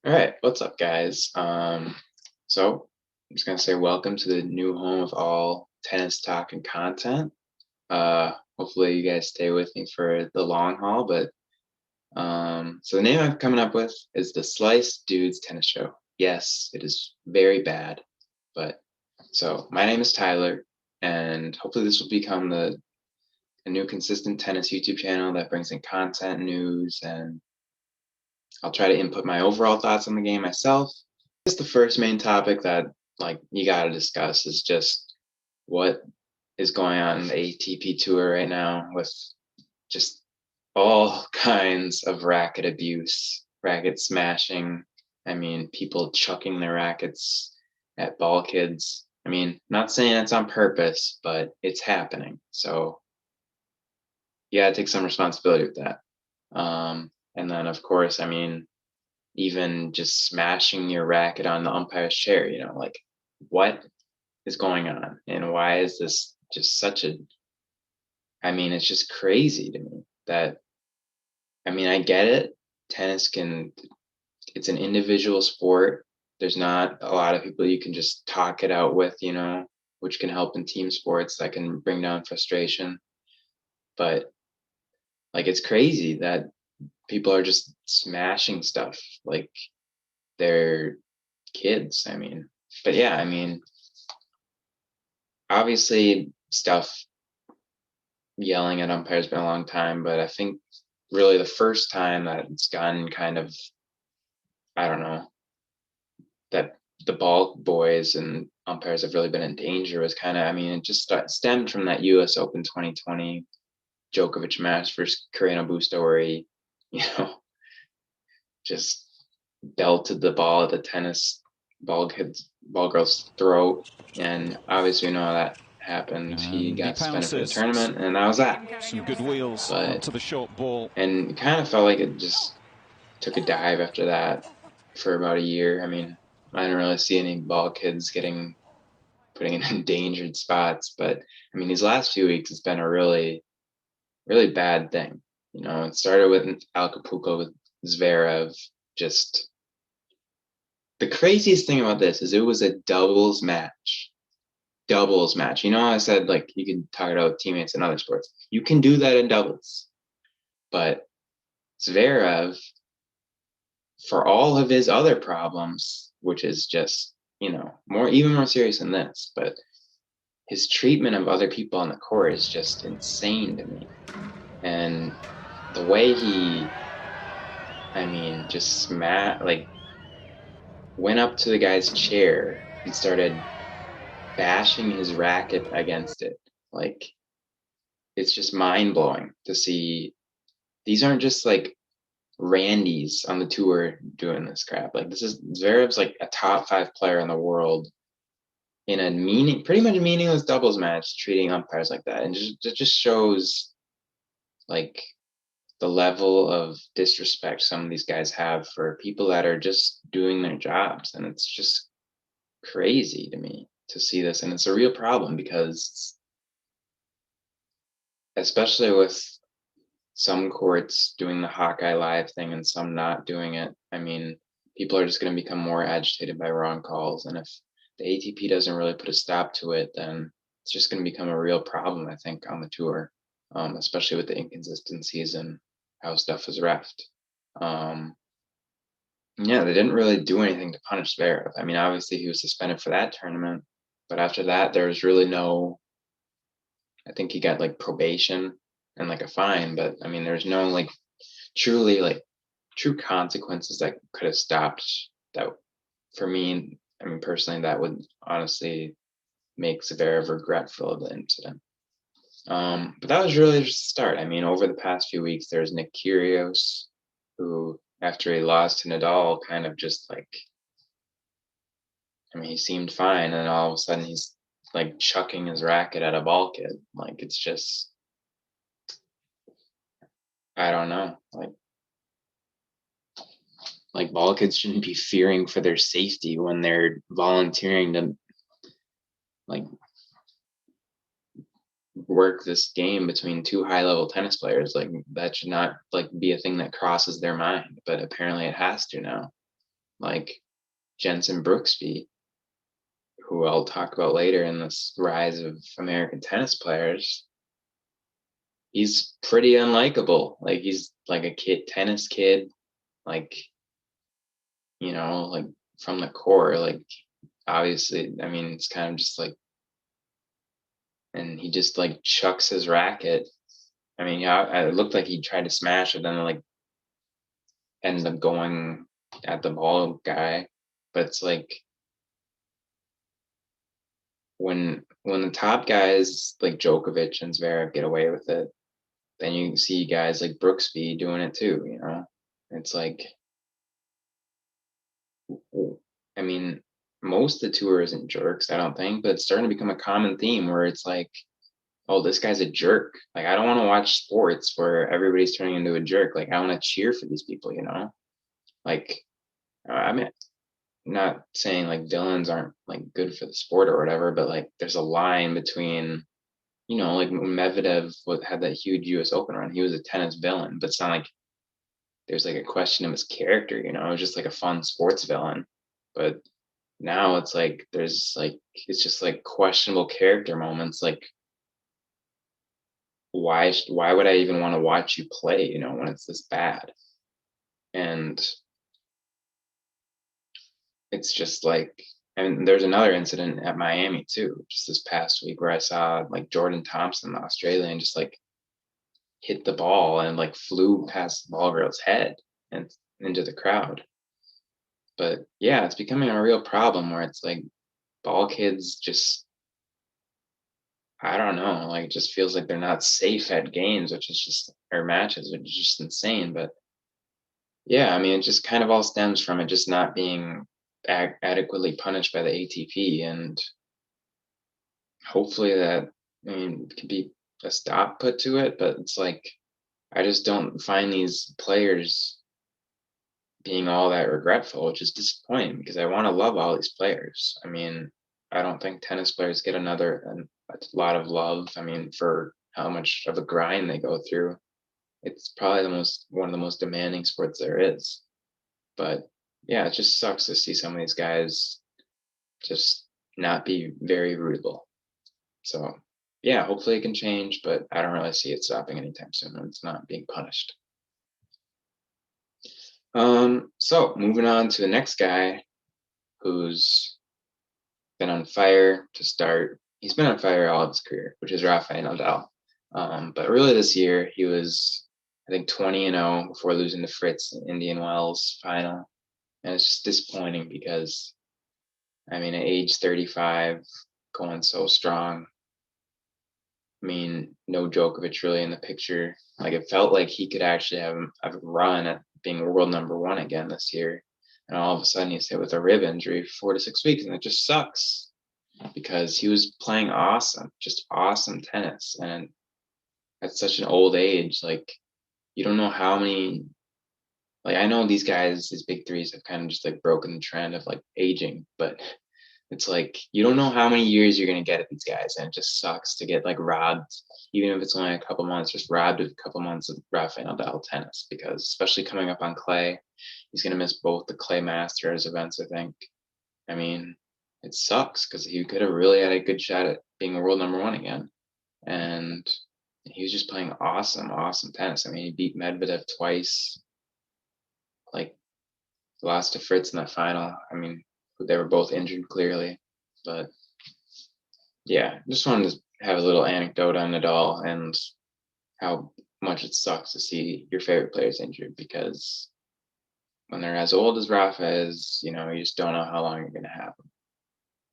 All right, what's up, guys? So I'm just gonna say welcome to the new home of all tennis talk and content. Hopefully you guys stay with me for the long haul. But so the name I'm coming up with is the Slice Dudes Tennis Show. Yes, it is very bad, but so my name is Tyler, and hopefully this will become the a new consistent tennis YouTube channel that brings in content, news, and I'll try to input my overall thoughts on the game myself. Just the first main topic that you got to discuss is just what is going on in the ATP tour right now with just all kinds of racket abuse, racket smashing. I mean, people chucking their rackets at ball kids. I mean, not saying it's on purpose, but it's happening. So you got to take some responsibility with that. And then, of course, I mean, even just smashing your racket on the umpire's chair, like what is going on and why is this just such a I mean, it's just crazy to me that I mean, I get it. Tennis can it's an individual sport. There's not a lot of people you can just talk it out with, which can help in team sports that can bring down frustration. But it's crazy that people are just smashing stuff like they're kids. I mean, but yeah, I mean, obviously stuff yelling at umpires been a long time, but I think really the first time that it's gotten kind of, I don't know, that the ball boys and umpires have really been in danger was kind of, I mean, it just stemmed from that US Open 2020 Djokovic match versus Carreno Busta where he, you know, just belted the ball at the tennis ball girl's throat. And obviously we know how that happened. He He got suspended for the pounces. tournament and that was that. Some good wheels But onto the short ball. and it kind of felt like it just took a dive after that for about a year. I mean, I didn't really see any ball kids getting putting in endangered spots, but I mean, these last few weeks it's been a really, really bad thing. It started with Acapulco with Zverev. Just the craziest thing about this is it was a doubles match. Doubles match. I said you can talk about teammates in other sports. You can do that in doubles, but Zverev for all of his other problems, which is just, even more serious than this, but his treatment of other people on the court is just insane to me. And the way he, I mean, just went up to the guy's chair and started bashing his racket against it. Like, it's just mind blowing to see these aren't just Randy's on the tour doing this crap. This is Zverev's a top 5 player in the world in a pretty much meaningless doubles match, treating umpires like that, and it just shows like the level of disrespect some of these guys have for people that are just doing their jobs, and it's just crazy to me to see this, and it's a real problem because especially with some courts doing the Hawkeye Live thing and some not doing it. I mean, people are just going to become more agitated by wrong calls. And if the ATP doesn't really put a stop to it, then it's just going to become a real problem, I think, on the tour, especially with the inconsistencies and how stuff is refed. Yeah, they didn't really do anything to punish Zverev. I mean, obviously he was suspended for that tournament, but after that, there was really no. I think he got probation and a fine, but I mean, there's no truly true consequences that could have stopped that. For me, I mean, personally, that would honestly make Zverev regretful of the incident. But that was really just the start. I mean, over the past few weeks, there's Nick Kyrgios, who after he lost to Nadal, kind of just I mean, he seemed fine, and all of a sudden he's chucking his racket at a ball kid. It's just, I don't know. Ball kids shouldn't be fearing for their safety when they're volunteering to like work this game between two high level tennis players. That should not be a thing that crosses their mind, but apparently it has to now. like Jensen Brooksby, who I'll talk about later in this rise of American tennis players. He's pretty unlikable. Like he's like a tennis kid, like, like from the core, like obviously, I mean, it's kind of just like, and he just like chucks his racket. I mean, yeah, it looked like he tried to smash it, then like ended up going at the ball guy. But it's like when the top guys like Djokovic and Zverev get away with it, then you see guys like Brooksby doing it too. It's like, I mean, most of the tour isn't jerks, I don't think, but it's starting to become a common theme where it's like, oh, this guy's a jerk. Like, I don't want to watch sports where everybody's turning into a jerk. Like, I want to cheer for these people, Like, I mean, not saying like villains aren't like good for the sport or whatever, but like, there's a line between, like Medvedev had that huge U.S. Open run. He was a tennis villain, but it's not like there's like a question of his character. It was just like a fun sports villain. But now it's like it's just like questionable character moments. Like, why would I even want to watch you play, when it's this bad? And it's just like, and there's another incident at Miami too, just this past week, where I saw like Jordan Thompson, the Australian, just like hit the ball and like flew past the ball girl's head and into the crowd. But yeah, it's becoming a real problem where it's like ball kids just, I don't know, like it just feels like they're not safe at games, which is just, or matches, which is just insane. But yeah, I mean, it just kind of all stems from it just not being adequately punished by the ATP. And hopefully that, I mean, could be a stop put to it. But it's like, I just don't find these players being all that regretful, which is disappointing because I want to love all these players. I mean, I don't think tennis players get a lot of love. I mean, for how much of a grind they go through. It's probably one of the most demanding sports there is. But yeah, it just sucks to see some of these guys just not be very rootable. So yeah, hopefully it can change, but I don't really see it stopping anytime soon when it's not being punished. So moving on to the next guy who's been on fire to start. He's been on fire all of his career, which is Rafa Nadal. But really this year he was, I think, 20-0 before losing to Fritz in Indian Wells final. And it's just disappointing because, I mean, at age 35, going so strong. I mean, no Djokovic really in the picture. Like, it felt like he could actually have a run at being world number one again this year. And all of a sudden he's hit with a rib injury for 4 to 6 weeks. And it just sucks because he was playing awesome, just awesome tennis. And at such an old age, like, you don't know how many, like, I know these guys, these big threes have kind of just like broken the trend of like aging, but it's like you don't know how many years you're gonna get at these guys, and it just sucks to get like robbed, even if it's only a couple months, just robbed of a couple months of Rafa Nadal tennis. Because especially coming up on clay, he's gonna miss both the Clay Masters events, I think. I mean, it sucks because he could have really had a good shot at being a world number one again, and he was just playing awesome, awesome tennis. I mean, he beat Medvedev twice, like lost to Fritz in that final. I mean, they were both injured clearly, but yeah, just wanted to have a little anecdote on Nadal and how much it sucks to see your favorite players injured, because when they're as old as Rafa is, you just don't know how long you're going to have them.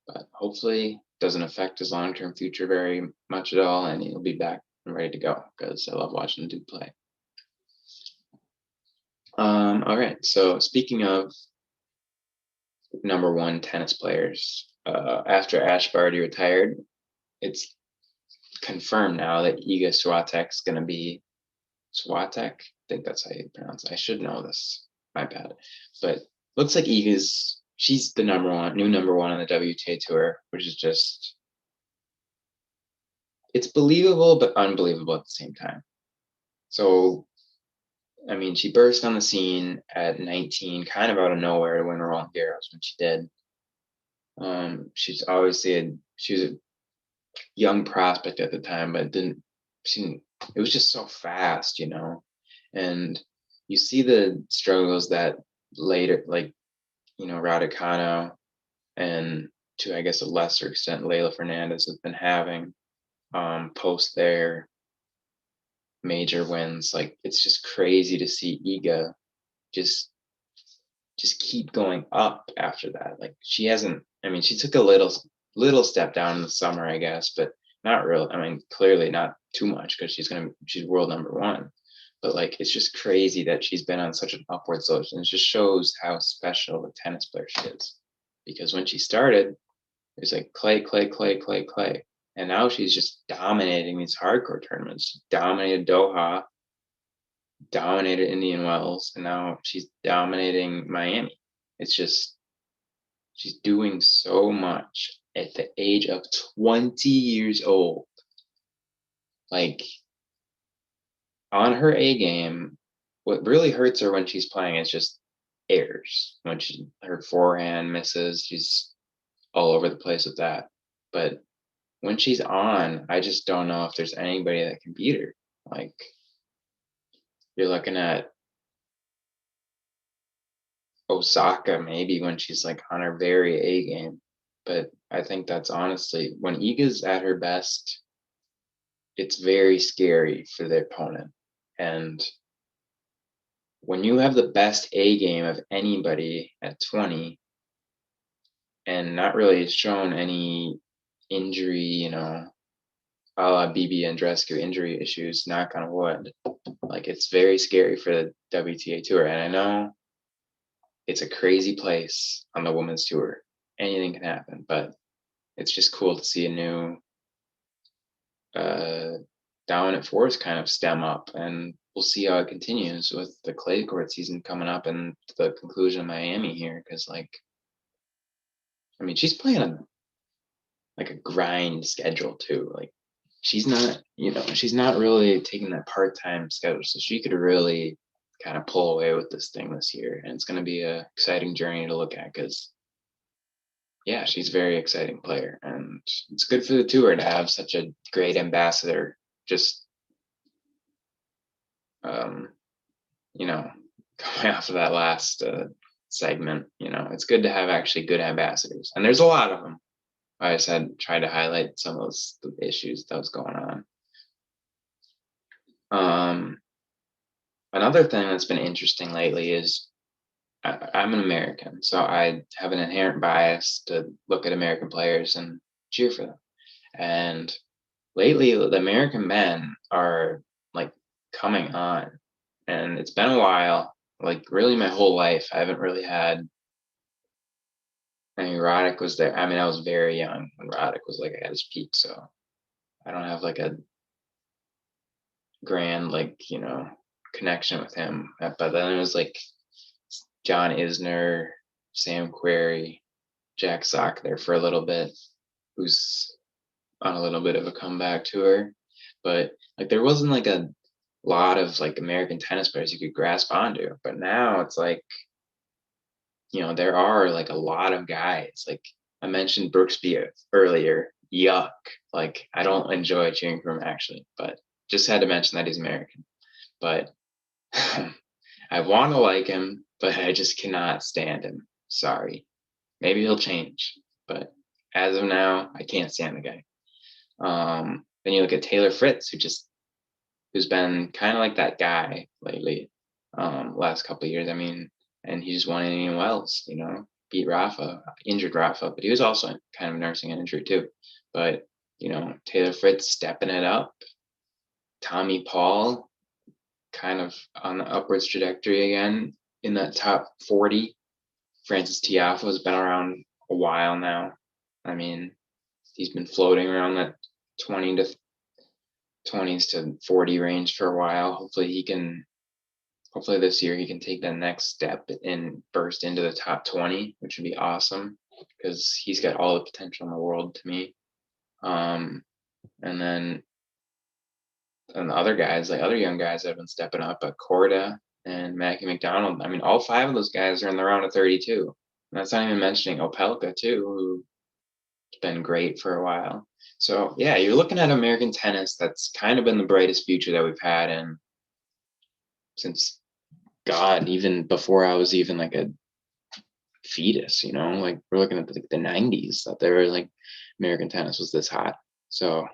But hopefully it doesn't affect his long-term future very much at all, and he'll be back and ready to go because I love watching the dude play. All right, so speaking of number one tennis players, after Ash Barty retired, it's confirmed now that Iga Swiatek's going to be Swiatek. I think that's how you pronounce it. I should know this. My bad. But looks like she's the new number one on the WTA tour, which is just, it's believable but unbelievable at the same time. So I mean, she burst on the scene at 19, kind of out of nowhere to win Roland Garros when she did. She's obviously she was a young prospect at the time, but it was just so fast, and you see the struggles that later, like, Raducanu and, to I guess a lesser extent, Leila Fernandez has been having post their major wins. Like, it's just crazy to see Iga just keep going up after that. Like, she hasn't. I mean, she took a little step down in the summer, I guess, but not real. I mean, clearly not too much, because she's world number one. But like, it's just crazy that she's been on such an upward slope, and it just shows how special a tennis player she is. Because when she started, it was like clay, clay, clay, clay, clay, and now she's just dominating these hardcore tournaments. She dominated Doha, dominated Indian Wells, and now she's dominating Miami. It's just, she's doing so much at the age of 20 years old. Like, on her A game, what really hurts her when she's playing is just errors. When her forehand misses, she's all over the place with that. But when she's on, I just don't know if there's anybody that can beat her. Like, you're looking at Osaka maybe when she's like on her very A game. But I think that's honestly, when Iga's at her best, it's very scary for the opponent. And when you have the best A game of anybody at 20 and not really shown any injury, a la BB Andreescu injury issues, knock on wood, like, it's very scary for the WTA Tour. And I know it's a crazy place on the women's tour. Anything can happen, but it's just cool to see a new dominant force kind of stem up, and we'll see how it continues with the clay court season coming up and the conclusion of Miami here. Because, like, I mean, she's playing a grind schedule too. Like, she's not really taking that part-time schedule, so she could really kind of pull away with this thing this year, and it's going to be a exciting journey to look at, because yeah, she's a very exciting player, and it's good for the tour to have such a great ambassador. Just um coming off of that last segment, it's good to have actually good ambassadors, and there's a lot of them. I said, try to highlight some of those issues that was going on. Another thing that's been interesting lately is I'm an American, so I have an inherent bias to look at American players and cheer for them. And lately, the American men are like coming on, and it's been a while. Like, really, my whole life, I haven't really had. I mean, Roddick was there. I mean, I was very young when Roddick was like at his peak, so I don't have like a grand, like, connection with him. But then it was like John Isner, Sam Querrey, Jack Sock there for a little bit, who's on a little bit of a comeback tour. But like, there wasn't like a lot of like American tennis players you could grasp onto. But now it's like, there are like a lot of guys. Like, I mentioned Brooksby earlier. Yuck. Like, I don't enjoy cheering for him actually, but just had to mention that he's American. But I want to like him, but I just cannot stand him. Sorry. Maybe he'll change, but as of now, I can't stand the guy. Then you look at Taylor Fritz, who's been kind of like that guy lately, last couple of years. I mean, and he just won Indian Wells, beat Rafa, injured Rafa, but he was also kind of nursing an injury too. But, Taylor Fritz stepping it up. Tommy Paul kind of on the upwards trajectory again in that top 40. Francis Tiafoe has been around a while now. I mean, he's been floating around that 20s to 40 range for a while. Hopefully this year he can take that next step and burst into the top 20, which would be awesome, because he's got all the potential in the world to me. And then the other guys, like other young guys that have been stepping up, Corda, and Mackie McDonald. I mean, all 5 of those guys are in the round of 32. And that's not even mentioning Opelka too, who's been great for a while. So yeah, you're looking at American tennis that's kind of been the brightest future that we've had in since God, even before I was even like a fetus, like we're looking at like the 90s that they were like American tennis was this hot. So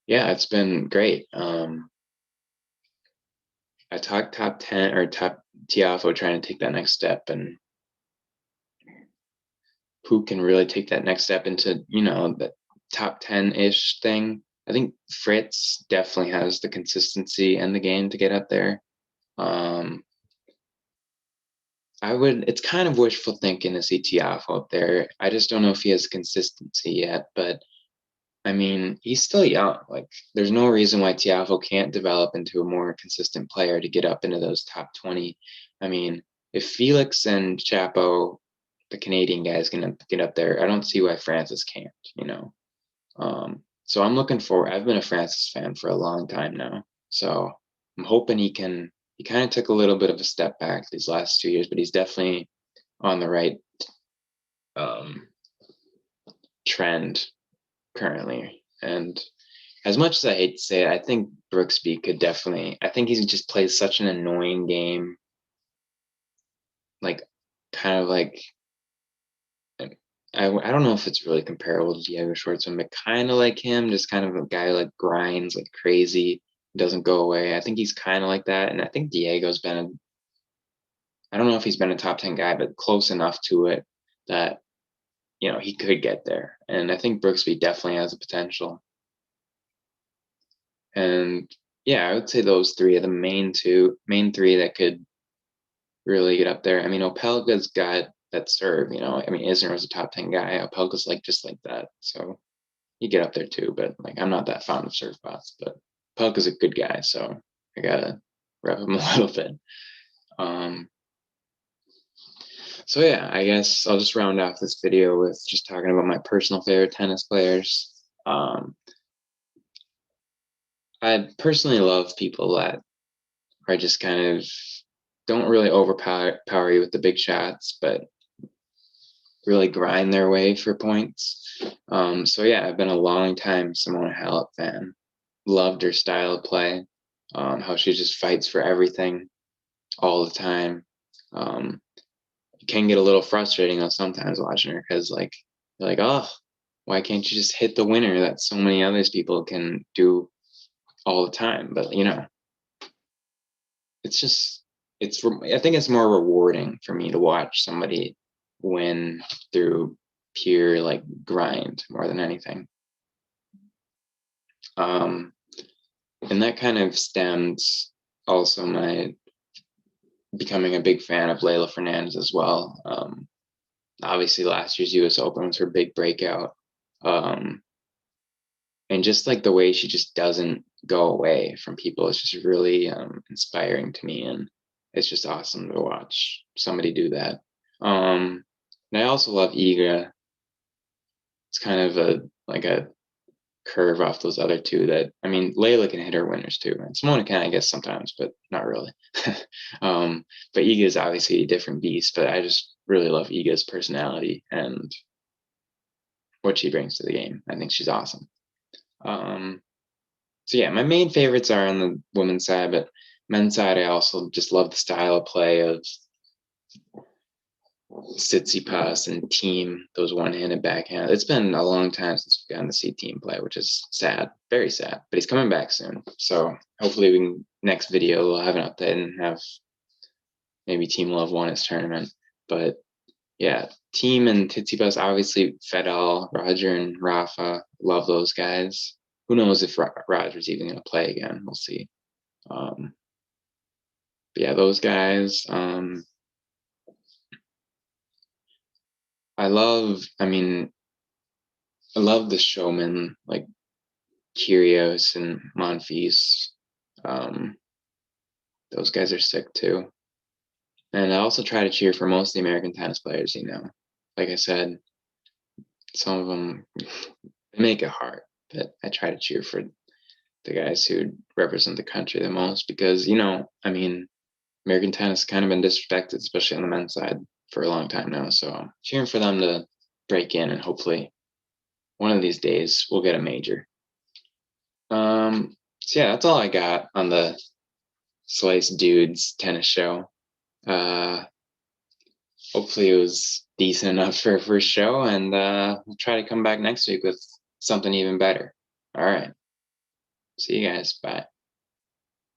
yeah, it's been great. I talked top 10 or top Tiafo trying to take that next step, and who can really take that next step into, the top 10-ish thing. I think Fritz definitely has the consistency and the game to get up there. It's kind of wishful thinking to see Tiafo up there. I just don't know if he has consistency yet, but I mean, he's still young. Like, there's no reason why Tiafo can't develop into a more consistent player to get up into those top 20. I mean, if Felix and Chapo, the Canadian guys, can get up there, I don't see why Francis can't, So I'm looking for, I've been a Francis fan for a long time now. So I'm hoping he kind of took a little bit of a step back these last 2 years, but he's definitely on the right trend currently. And as much as I hate to say it, I think Brooksby could definitely, I think he just plays such an annoying game. Like, kind of like, I don't know if it's really comparable to Diego Schwartzman, but kind of like him, just kind of a guy who, like, grinds like crazy, doesn't go away. I think he's kind of like that. And I think Diego's been, I don't know if he's been a top 10 guy, but close enough to it that, he could get there. And I think Brooksby definitely has the potential. And yeah, I would say those 3 are the main 3 that could really get up there. I mean, Opelka's got that serve, I mean, Isner was a top 10 guy. Opelka's like just like that. So you get up there too, but like I'm not that fond of serve bots, but Opelka's a good guy, so I gotta rep him a little bit. So yeah, I guess I'll just round off this video with just talking about my personal favorite tennis players. I personally love people that are just kind of don't really overpower you with the big shots, but really grind their way for points. So yeah, I've been a long time Simona Halep fan. Loved her style of play, how she just fights for everything all the time. It can get a little frustrating though sometimes watching her because like you're like, oh, why can't you just hit the winner that so many other people can do all the time? But it's just I think it's more rewarding for me to watch somebody win through pure like grind more than anything. And that kind of stems also my becoming a big fan of Leylah Fernandez as well. Obviously last year's US Open was her big breakout. And just like the way she just doesn't go away from people, it's just really inspiring to me, and it's just awesome to watch somebody do that. And I also love Iga. It's kind of a curve off those other 2 that, I mean, Leylah can hit her winners too, and Simona can, I guess, sometimes, but not really. But Iga is obviously a different beast, but I just really love Iga's personality and what she brings to the game. I think she's awesome. So yeah, my main favorites are on the women's side, but men's side, I also just love the style of play of Tsitsipas and Team, those one-handed backhand. It's been a long time since we've gotten to see Team play, which is sad, very sad, but he's coming back soon. So hopefully next video, we'll have an update and have maybe Team will have won his tournament. But yeah, Team and Tsitsipas, obviously Fedal, Roger and Rafa, love those guys. Who knows if Roger's even going to play again? We'll see. But yeah, those guys. I love the showmen like Kyrgios and Monfils. Those guys are sick too. And I also try to cheer for most of the American tennis players, Like I said, some of them they make it hard, but I try to cheer for the guys who represent the country the most, because, I mean, American tennis has kind of been disrespected, especially on the men's side, for a long time now. So I'm cheering for them to break in, and hopefully one of these days we'll get a major. So yeah, that's all I got on the Slice Dudes tennis show. Hopefully it was decent enough for a first show, and we'll try to come back next week with something even better. All right. See you guys. Bye.